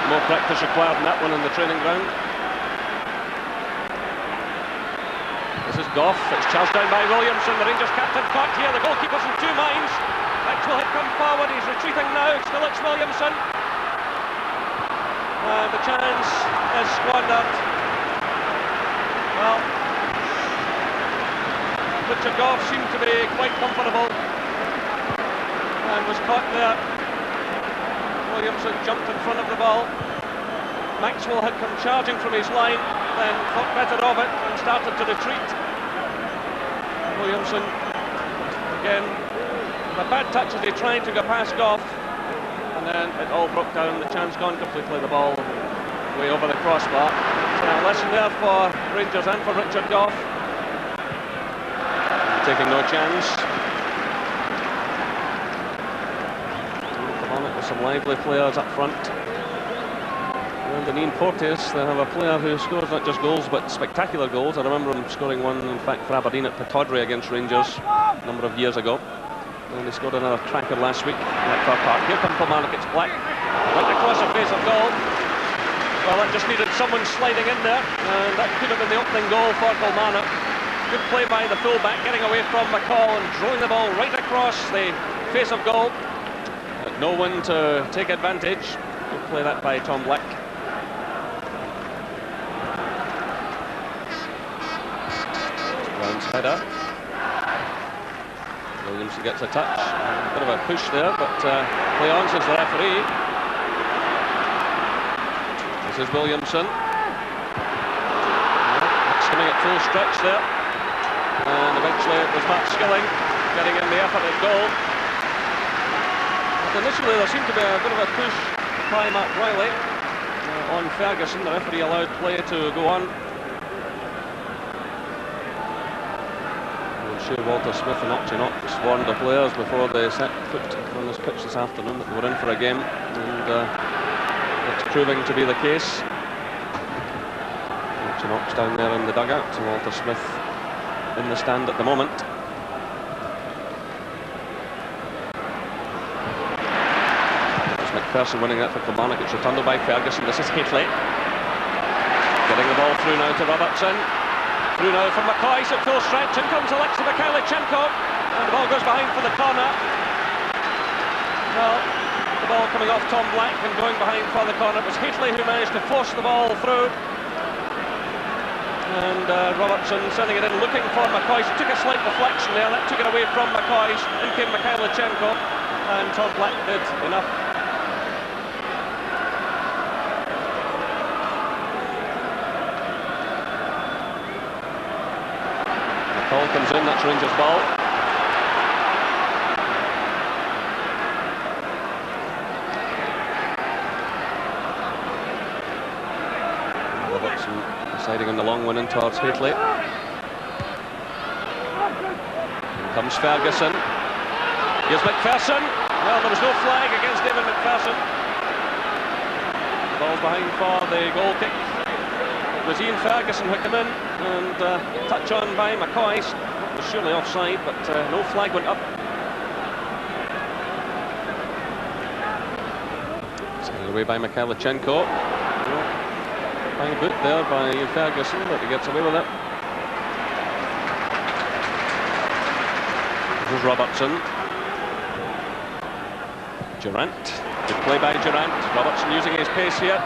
More practice required in that one on the training ground. This is Gough. It's charged down by Williamson. The Rangers captain caught here. The goalkeeper's in two minds. Maxwell had come forward. He's retreating now. Still it's Williamson. And the chance is squandered. Well, Richard Gough seemed to be quite comfortable and was caught there. Williamson jumped in front of the ball. Maxwell had come charging from his line, then thought better of it and started to retreat. Williamson, again, a bad touch as he tried to go past Gough, and then it all broke down. The chance gone completely. The ball way over the crossbar. So a lesson there for Rangers and for Richard Gough. Taking no chance. Kilmarnock with some lively players up front. And Ian Porteous, they have a player who scores not just goals but spectacular goals. I remember him scoring one, in fact, for Aberdeen at Pittodrie against Rangers a number of years ago. And he scored another cracker last week at Car Park. Here comes Kilmarnock, it's Black. Right across the face of goal. Well, that just needed someone sliding in there, and that could have been the opening goal for Kilmarnock. Good play by the fullback, getting away from McCall and throwing the ball right across the face of goal. But no one to take advantage. Good play that by Tom Black. Brown's header. Williamson gets a touch. A bit of a push there, but play on, says the referee. This is Williamson. It's coming at full stretch there. And eventually it was Mark Skilling getting in the effort at goal. But initially there seemed to be a bit of a push by Mark Riley on Ferguson. The referee allowed play to go on. I'm sure Walter Smith and Archie Knox warned the players before they set foot on this pitch this afternoon that they were in for a game, and it's proving to be the case. Archie Knox down there in the dugout, and Walter Smith in the stand at the moment. It's McPherson winning that for Kilmarnock. It's returned by Ferguson. This is Haitley getting the ball through now to Robertson. Through now from McCoist at full stretch. In comes Alexei Mikhailichenko, and the ball goes behind for the corner. Well, the ball coming off Tom Black and going behind for the corner. It was Haitley who managed to force the ball through. And Robertson sending it in, looking for McCoist. Took a slight deflection there, that took it away from McCoist. In came Mikhailichenko, and Tom Black did enough. McCall comes in, that's Rangers' ball. Robertson deciding on the long one in towards Haitley. In comes Ferguson. Here's McPherson. Well, there was no flag against David McPherson. The ball's behind for the goal kick. It was Ian Ferguson who came in, and touch on by McCoist. It was surely offside, but no flag went up. Taken away by Mikhailichenko. Fine boot there by Ian Ferguson, but he gets away with it. This is Robertson. Durant. Good play by Durant. Robertson using his pace here.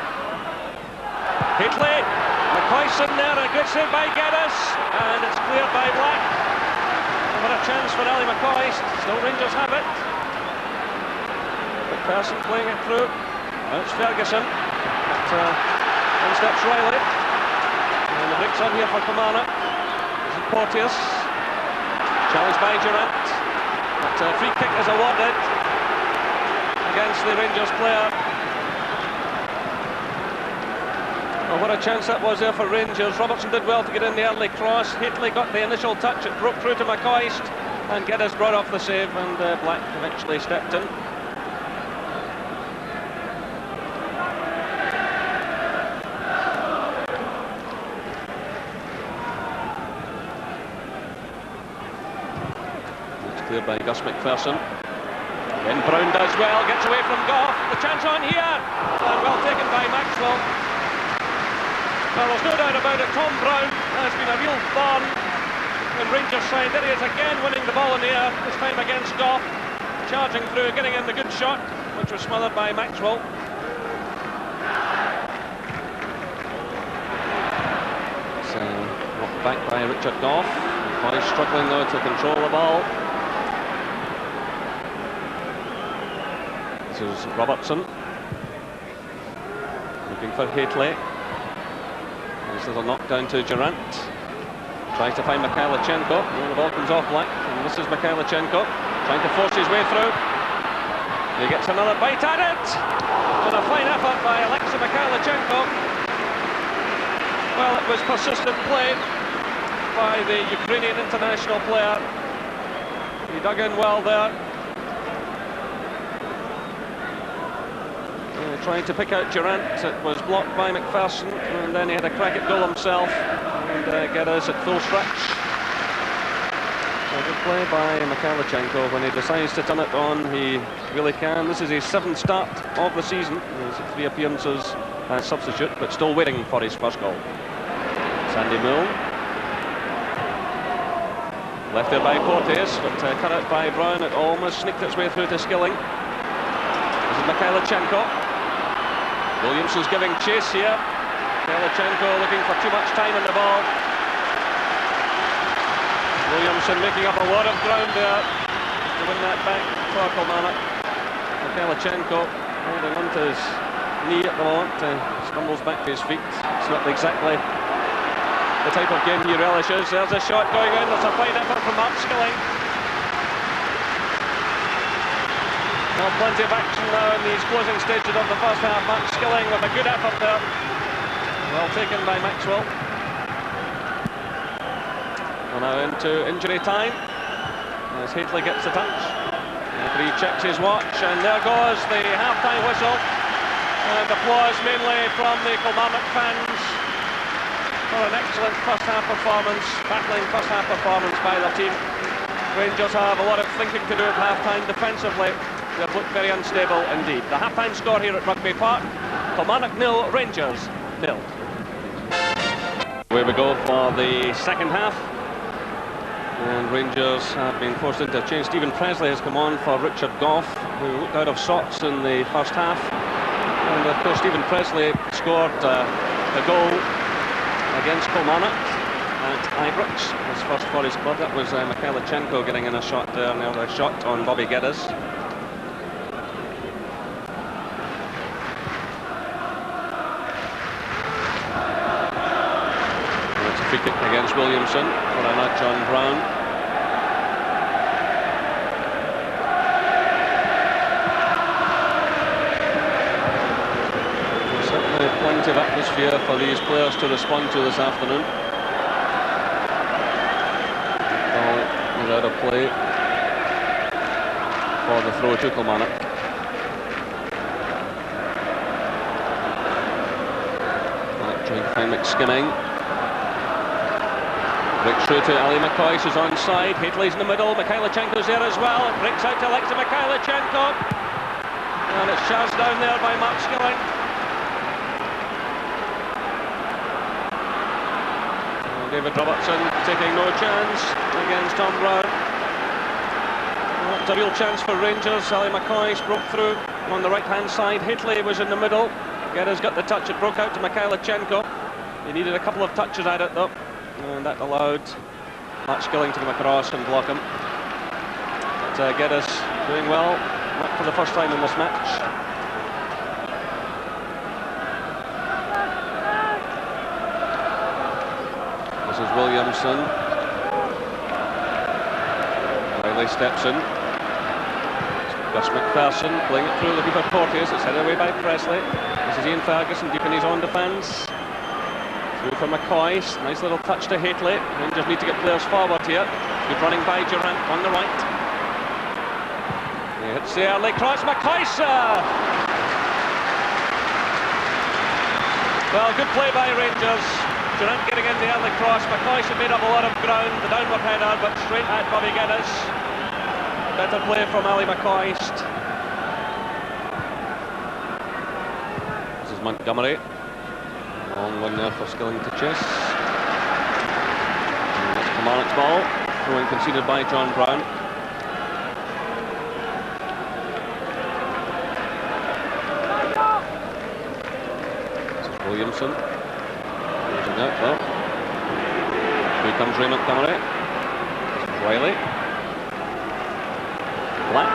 Haitley. McCoist in there, and a good save by Geddes, and it's cleared by Black. And what a chance for Ali McCoist. Still Rangers have it. McPherson playing it through. Now it's Ferguson. But, in steps Riley. And the break's on here for Kilmarnock. This is Porteous. Challenged by Durant. But free kick is awarded against the Rangers player. Well, what a chance that was there for Rangers. Robertson did well to get in the early cross. Haitley got the initial touch. It broke through to McCoist. And Geddes brought off the save, and Black eventually stepped in. Cleared by Gus McPherson. Then Brown does well, gets away from Goff. The chance on here, and well taken by Maxwell. Well, there's no doubt about it, Tom Brown has been a real thorn in Rangers' side. There he is again, winning the ball in the air, this time against Goff. Charging through, getting in the good shot, which was smothered by Maxwell. So, knocked back by Richard Goff. He's struggling though to control the ball. This is Robertson. Looking for Haitley. This little knockdown to Durant. Tries to find Mikhailichenko. The ball comes off Black, and this is Mikhailichenko trying to force his way through. He gets another bite at it, and a fine effort by Alexei Mikhailichenko. Well, it was persistent play by the Ukrainian international player. He dug in well there. Trying to pick out Durant, it was blocked by McPherson, and then he had a crack at goal himself, and Geddes at full stretch. So good play by Mikhailichenko. When he decides to turn it on, he really can. This is his 7th start of the season. His 3 appearances as substitute, but still waiting for his first goal. Sandy Moole. Left there by Porteous, but cut out by Brown. It almost sneaked its way through to Skilling. This is Mikhailichenko. Williamson's giving chase here. Mikhailichenko looking for too much time on the ball. Williamson making up a lot of ground there to win that back for Kilmarnock. Mikhailichenko holding on to his knee at the moment. Stumbles back to his feet. It's not exactly the type of game he relishes. There's a shot going in. There's a fine effort from Mark Skilling. Well, plenty of action now in these closing stages of the first half. Mark Skilling with a good effort there. Well taken by Maxwell. We're now into injury time as Haitley gets the touch. Referee checks his watch, and there goes the half-time whistle. And applause mainly from the Kilmarnock fans for an excellent first half performance, battling first half performance by their team. Rangers have a lot of thinking to do at half-time defensively. They've looked very unstable indeed. The half-time score here at Rugby Park: Kilmarnock 0, Rangers 0. Away we go for the second half. And Rangers have been forced into a change. Stephen Presley has come on for Richard Goff, who looked out of sorts in the first half. And of course Stephen Presley scored a goal against Kilmarnock at Ibrox, his first for his club. That was Mikhailichenko getting in a shot there, and a shot on Bobby Geddes. Free kick against Williamson for a nudge on Brown. There's certainly plenty of atmosphere for these players to respond to this afternoon. Ball is out of play for the throw to Kilmarnock. Trying to find McSkimming. Breaks through to Ali McCoy, who's onside. Haitley's in the middle. Mikhailichenko's there as well. It breaks out to Alexei Mikhailichenko. And it's charged down there by Mark Skilling. And David Robertson taking no chance against Tom Brown. Well, it's a real chance for Rangers. Ali McCoy broke through on the right-hand side. Haitley was in the middle. Geddes got the touch. It broke out to Mikhailichenko. He needed a couple of touches at it though, and that allowed Mark Skilling to come across and block him. But Geddes doing well, not for the first time in this match. This is Williamson. Riley steps in. Gus McPherson playing it through, looking for Porteous. It's headed away by Presley. This is Ian Ferguson deep in his own defence. Through for McCoy, nice little touch to Haitley. Rangers need to get players forward here. Good running by Durant on the right. He hits the early cross, McCoy. Well, good play by Rangers. Durant getting in the early cross. McCoy had made up a lot of ground. The downward header, but straight at Bobby Geddes. Better play from Ali McCoy. Montgomery. Long one there for Skilling to chase. And that's Kilmarnock's ball. Throwing conceded by John Brown. This is Williamson. Losing out though. Here comes Ray Montgomery. This is Riley. Black.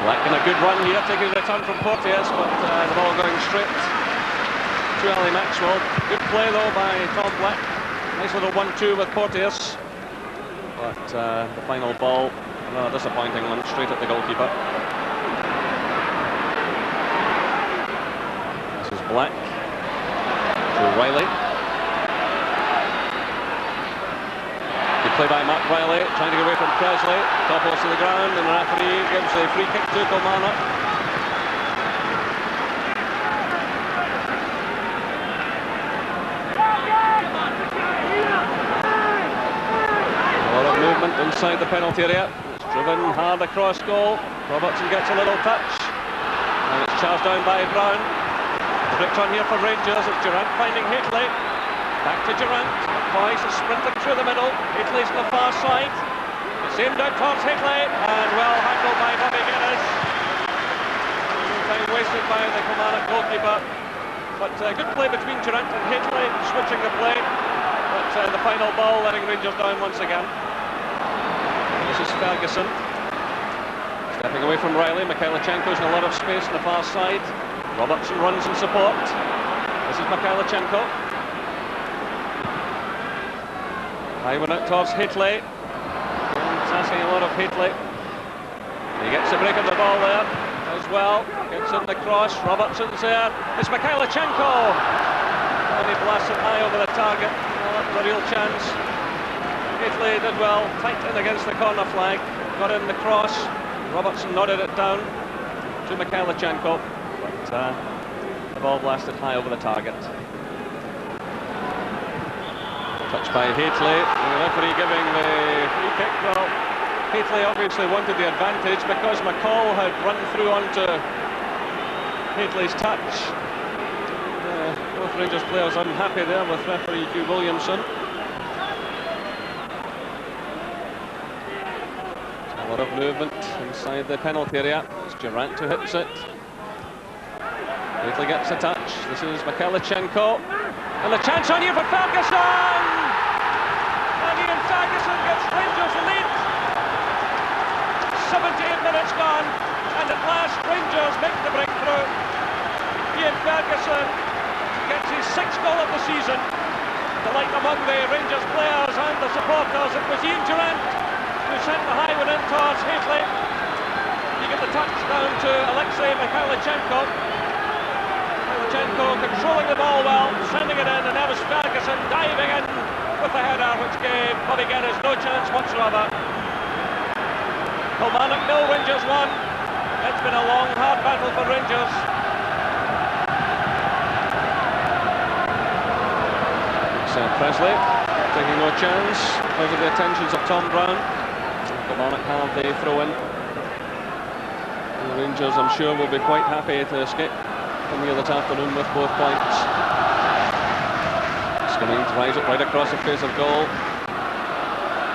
Black in a good run here, taking the return from Porteous, but the ball going straight to Ali Maxwell. Good play though by Tom Black. Nice little 1-2 with Porteous. But the final ball, a disappointing one, straight at the goalkeeper. This is Black to Riley. Good play by Mark Riley, trying to get away from Presley. Top post to the ground, and the referee gives a free kick to Kilmarnock. Inside the penalty area. It's driven hard across goal. Robertson gets a little touch. And it's charged down by Brown. Pricked on here for Rangers. It's Durant finding Hateley. Back to Durant. Boyce is sprinting through the middle. Hateley's on the far side. It's aimed out towards Hateley. And well handled by Bobby Guinness. Time wasted by the Kilmarnock goalkeeper. But good play between Durant and Hateley. Switching the play. But the final ball letting Rangers down once again. This is Ferguson. Stepping away from Riley. Mikhailichenko's in a lot of space on the far side. Robertson runs in support. This is Mikhailichenko. High one out towards Hateley. It's asking a lot of Hateley. He gets a break on the ball there as well. Gets in the cross. Robertson's there. It's Mikhailichenko. And he blasts it high over the target. Well, that's a real chance. Hateley did well, tight in against the corner flag, got in the cross. Robertson nodded it down to Mikhailichenko, but the ball blasted high over the target. Touched by Hateley, the referee giving the free kick. Well, Hateley obviously wanted the advantage because McCall had run through onto Hateley's touch. Both Rangers players unhappy there with referee Hugh Williamson. A lot of movement inside the penalty area. It's Durant who hits it. Hateley gets a touch. This is Mikhailichenko. And the chance on here for Ferguson! And Ian Ferguson gets Rangers the lead. 78 minutes gone. And at last Rangers make the breakthrough. Ian Ferguson gets his 6th goal of the season. Delight among the Rangers players and the supporters. It was Ian Durant who sent the high one in towards Hateley. You get the touch down to Alexei Mikhailichenko. Mikhailichenko controlling the ball well, sending it in, and there was Ferguson diving in with the header, which gave Bobby Guinness no chance whatsoever. Kilmarnock 0, Rangers 1. It's been a long, hard battle for Rangers. It's Presley taking no chance because of the attentions of Tom Brown. Kilmarnock have the throw-in. The Rangers, I'm sure, will be quite happy to escape from here this afternoon with both points. Skilling drives it right across the face of goal.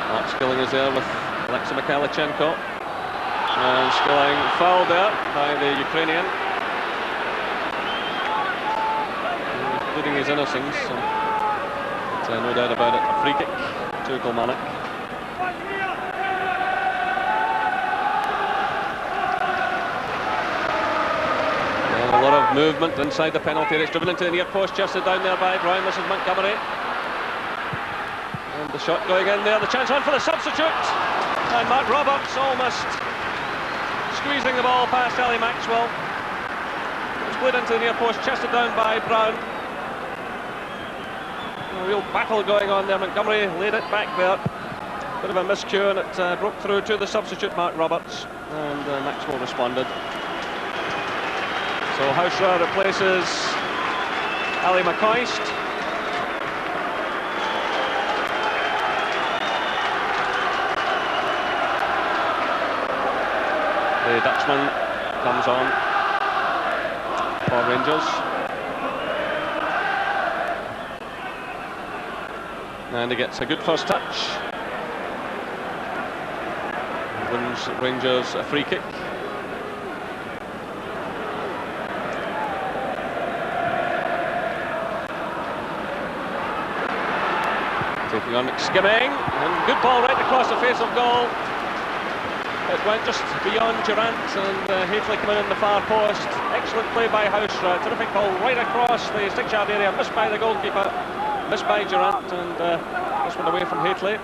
Mark Skilling is there with Alexei Mikhailichenko. And Skilling fouled there by the Ukrainian, including his innocence. So, no doubt about it, a free kick to Kilmarnock. A lot of movement inside the penalty area. It's driven into the near post, chested down there by Brown. This is Montgomery. And the shot going in there. The chance on for the substitute. And Mark Roberts almost squeezing the ball past Ali Maxwell. It's played into the near post, chested down by Brown. A real battle going on there. Montgomery laid it back there. Bit of a miscue, and it broke through to the substitute Mark Roberts. And Maxwell responded. So Hausra replaces Ali McCoist. The Dutchman comes on for Rangers. And he gets a good first touch. Wins Rangers a free kick. Taking on skimming, and good ball right across the face of goal. It went just beyond Durant, and Hateley coming in the far post. Excellent play by Haustra. Terrific ball right across the 6-yard area, missed by the goalkeeper, missed by Durant, and this one away from Hateley.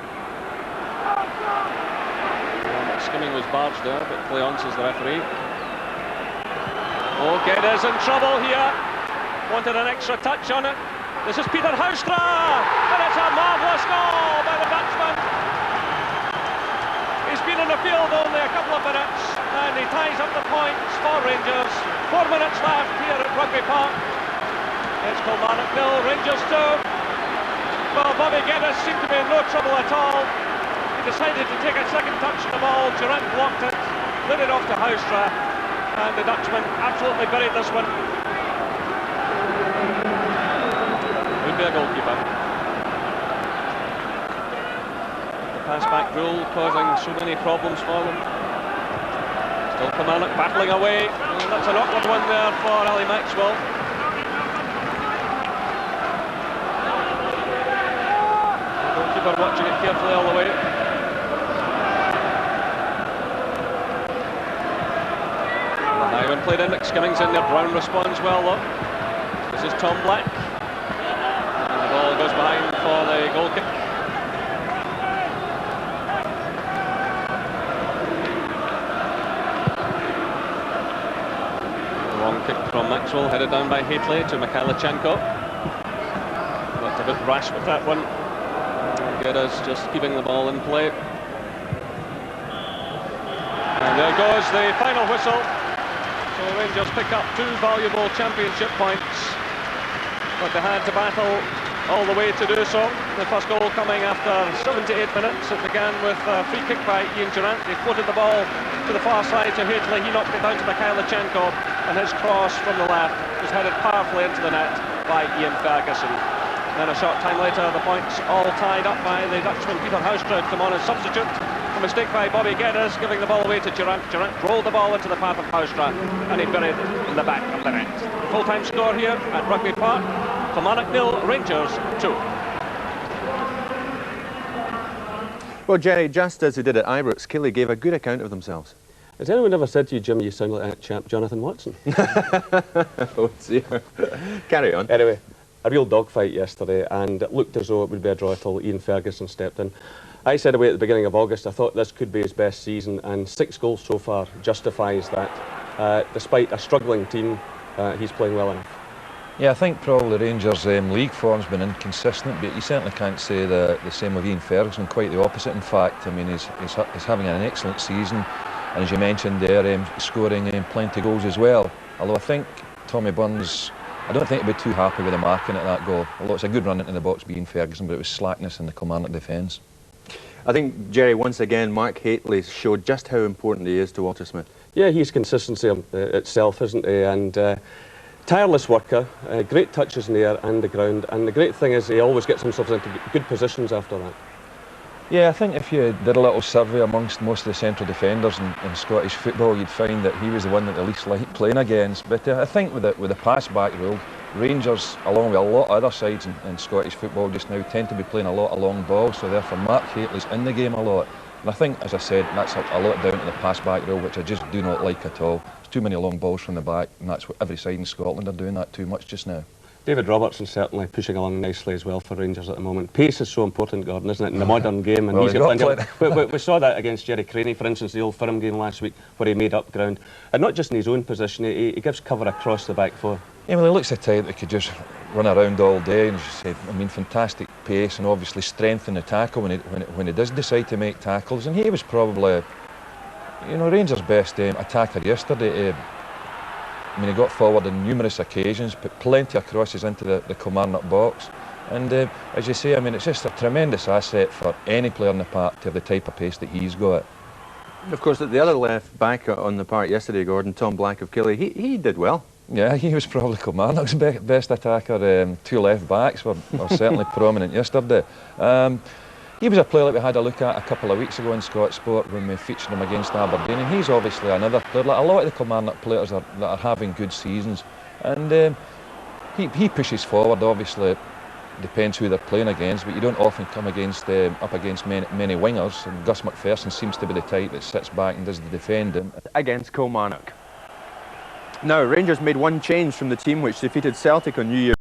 Skimming was barged there, but Cleonce is the referee. Oh, Geddes in trouble here. Wanted an extra touch on it. This is Peter Haustra, and it's a marvellous goal by the Dutchman. He's been in the field only a couple of minutes, and he ties up the points for Rangers. 4 minutes left here at Rugby Park. It's Kilmarnock 0, Rangers 2. Well, Bobby Geddes seemed to be in no trouble at all. He decided to take a second touch on the ball. Durant blocked it, lit it off to Haustra, and the Dutchman absolutely buried this one. Would be a goalkeeper. The pass-back rule causing so many problems for them. Still Kilmarnock battling away, and that's an awkward one there for Ali Maxwell. The goalkeeper watching it carefully all the way. When played in, Skimming's in there, Brown responds well though. This is Tom Black. And the ball goes behind for the goal kick. The long kick from Maxwell, headed down by Hateley to Mikhailichenko. Looked a bit rash with that one. Geddes just keeping the ball in play. And there goes the final whistle. So Rangers pick up 2 valuable championship points, but they had to battle all the way to do so. The first goal coming after 78 minutes. It began with a free kick by Ian Durant. He floated the ball to the far side to Hateley. He knocked it down to Mikhailichenko, and his cross from the left was headed powerfully into the net by Ian Ferguson. Then a short time later, the points all tied up by the Dutchman Peter Haustra to come on as substitute. A mistake by Bobby Geddes, giving the ball away to Durant. Durant rolled the ball into the path of Haustra, and he buried it in the back of the net. Full-time score here at Rugby Park. Kilmarnock 0, Rangers 2. Well, Jerry, just as he did at Ibrox, Killie gave a good account of themselves. Has anyone ever said to you, Jim, you sound like that chap Jonathan Watson? Oh dear. Carry on. Anyway, a real dogfight yesterday, and it looked as though it would be a draw until Ian Ferguson stepped in. I said away at the beginning of August, I thought this could be his best season, and 6 goals so far justifies that. Despite a struggling team, he's playing well enough. Yeah, I think probably Rangers' league form's been inconsistent, but you certainly can't say the same of Ian Ferguson. Quite the opposite, in fact. I mean, he's having an excellent season, and as you mentioned there, scoring plenty of goals as well. Although I think Tommy Burns, I don't think he'd be too happy with the marking at that goal. Although it's a good run into the box by Ian Ferguson, but it was slackness in the Kilmarnock defence. I think, Jerry, once again, Mark Hateley showed just how important he is to Walter Smith. Yeah, he's consistency itself, isn't he? And tireless worker, great touches in the air and the ground, and the great thing is he always gets himself into good positions after that. Yeah, I think if you did a little survey amongst most of the central defenders in Scottish football, you'd find that he was the one that the least liked playing against. But I think with the pass-back rule, Rangers, along with a lot of other sides in Scottish football just now, tend to be playing a lot of long balls, so therefore Mark Hateley's in the game a lot. And I think, as I said, that's a lot down to the pass-back rule, which I just do not like at all. There's too many long balls from the back, and that's what every side in Scotland are doing that too much just now. David Robertson certainly pushing along nicely as well for Rangers at the moment. Pace is so important, Gordon, isn't it, in the modern game? And well, we saw that against Jerry Craney, for instance, the Old Firm game last week, where he made up ground. And not just in his own position, he gives cover across the back four. Yeah, well, he looks the type that could just run around all day, and I mean, fantastic pace and obviously strength in the tackle when he does decide to make tackles. And he was probably, you know, Rangers' best attacker yesterday. I mean, he got forward on numerous occasions, put plenty of crosses into the Kilmarnock box. And as you say, I mean, it's just a tremendous asset for any player in the park to have the type of pace that he's got. Of course, the other left back on the park yesterday, Gordon, Tom Black of Killie, he did well. Yeah, he was probably Kilmarnock's best attacker. Two left backs were certainly prominent yesterday. He was a player that we had a look at a couple of weeks ago in Scott Sport when we featured him against Aberdeen, and he's obviously another player. Like a lot of the Kilmarnock players that are having good seasons, and he pushes forward. Obviously, depends who they're playing against, but you don't often come against up against many wingers. And Gus McPherson seems to be the type that sits back and does the defending. Against Kilmarnock. Now, Rangers made one change from the team which defeated Celtic on New Year's